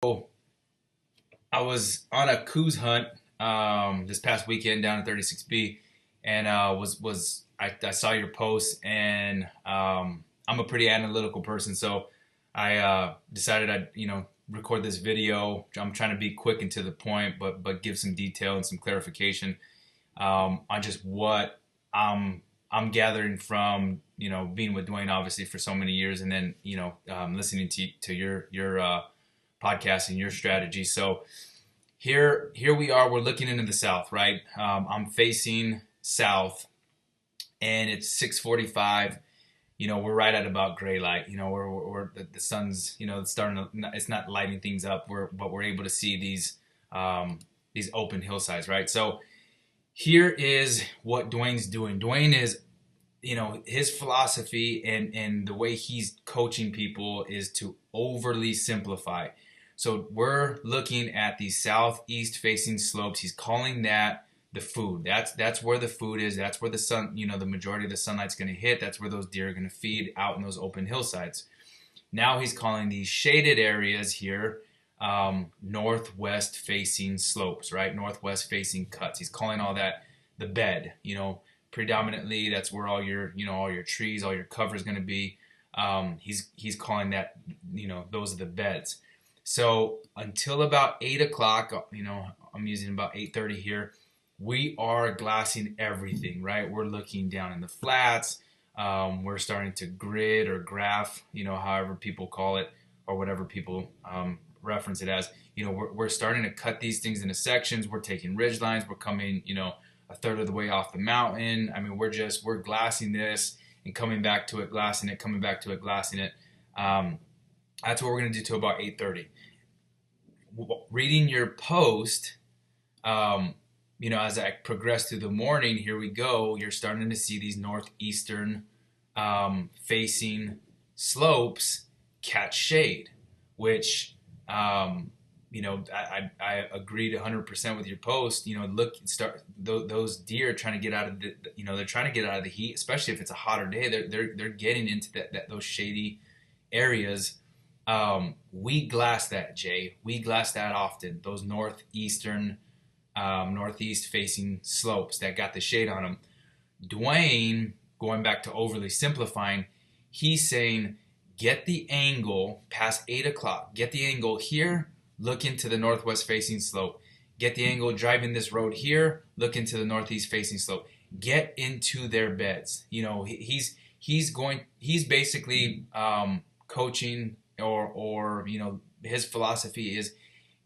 I was on a coos hunt this past weekend down at 36B, and I saw your post, and I'm a pretty analytical person, so I decided I'd record this video. I'm trying to be quick and to the point, but give some detail and some clarification on just what I'm gathering from being with Dwayne obviously for so many years, and then listening to your podcast and your strategy. So here we are. We're looking into the south, right? I'm facing south, and it's 6:45. We're right at about gray light. The sun's it's starting to, it's not lighting things up. But we're able to see these open hillsides, right? So here is what Dwayne's doing. Dwayne is, his philosophy and the way he's coaching people is to overly simplify. So we're looking at the southeast facing slopes. He's calling that the food. That's where the food is. That's where the sun, the majority of the sunlight's going to hit. That's where those deer are going to feed out in those open hillsides. Now he's calling these shaded areas here northwest facing slopes, right? Northwest facing cuts. He's calling all that the bed. Predominantly that's where all your all your trees, all your cover is going to be. He's calling that those are the beds. So until about 8 o'clock, I'm using about 8:30 here. We are glassing everything, right? We're looking down in the flats. We're starting to grid or graph, however people call it, or whatever people reference it as. We're starting to cut these things into sections. We're taking ridge lines. We're coming, a third of the way off the mountain. I mean, we're glassing this and coming back to it, glassing it, coming back to it, glassing it. That's what we're going to do till about 8:30. Reading your post, as I progress through the morning, here we go. You're starting to see these northeastern facing slopes catch shade, which I agreed 100% with your post. Those deer trying to get out of they're trying to get out of the heat, especially if it's a hotter day. They're getting into those shady areas. We glass that, Jay. We glass that often. Those northeastern, northeast facing slopes that got the shade on them. Dwayne, going back to overly simplifying, he's saying get the angle past 8 o'clock. Get the angle here. Look into the northwest facing slope. Get the angle driving this road here. Look into the northeast facing slope. Get into their beds. He's basically coaching or his philosophy is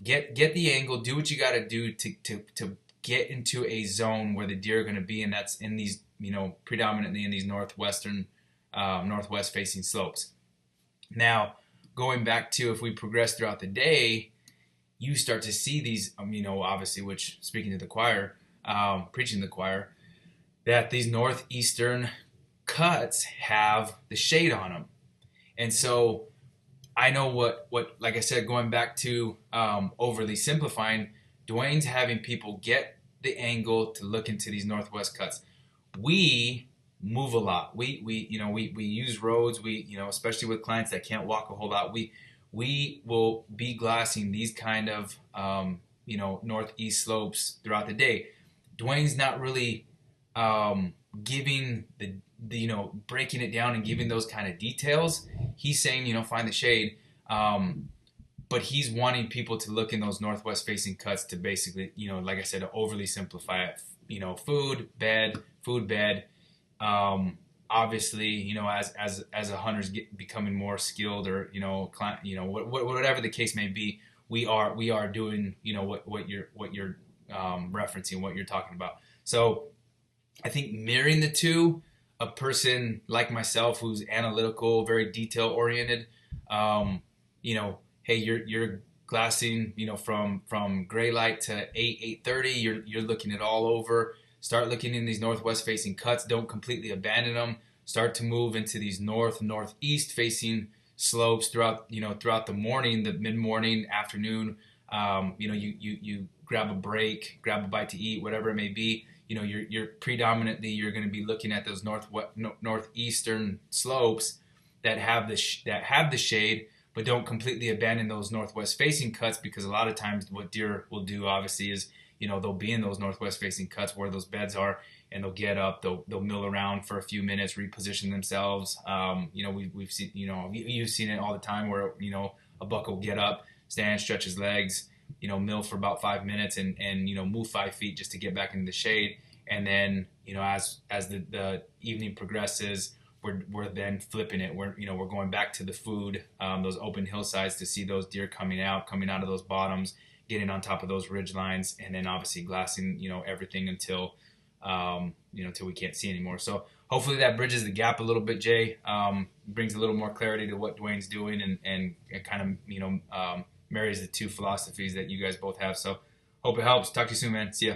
get the angle, do what you got to do to get into a zone where the deer are going to be, and that's in these predominantly in these northwest facing slopes. Now, going back to if we progress throughout the day, you start to see these obviously, which, speaking to the choir, preaching to the choir, that these northeastern cuts have the shade on them. And so I know what like I said, going back to overly simplifying, Dwayne's having people get the angle to look into these northwest cuts. We move a lot. We use roads. We especially with clients that can't walk a whole lot. We will be glassing these kind of northeast slopes throughout the day. Dwayne's not really giving the breaking it down and giving those kind of details. He's saying find the shade, but he's wanting people to look in those northwest facing cuts to basically like I said, to overly simplify it. Food bed. Obviously, as a hunter's becoming more skilled, or whatever the case may be, we are doing what you're referencing, what you're talking about. So I think mirroring the two, a person like myself who's analytical, very detail oriented, hey, you're glassing, from gray light to 8:30. You're looking it all over. Start looking in these northwest facing cuts. Don't completely abandon them. Start to move into these northeast facing slopes throughout the morning, the mid morning, afternoon. You grab a break, grab a bite to eat, whatever it may be. You're predominantly you're going to be looking at those northeastern slopes that have the shade, but don't completely abandon those northwest facing cuts, because a lot of times what deer will do obviously is, they'll be in those northwest facing cuts where those beds are, and they'll get up, they'll mill around for a few minutes, reposition themselves. We've seen, you've seen it all the time where, a buck will get up, stand, stretch his legs, mill for about 5 minutes, and move 5 feet just to get back into the shade. And then, as the evening progresses, we're then flipping it. We're going back to the food, those open hillsides, to see those deer coming out of those bottoms, getting on top of those ridge lines, and then obviously glassing, everything until till we can't see anymore. So hopefully that bridges the gap a little bit, Jay. Brings a little more clarity to what Dwayne's doing, and kind of marries the two philosophies that you guys both have. So hope it helps. Talk to you soon, man. See ya.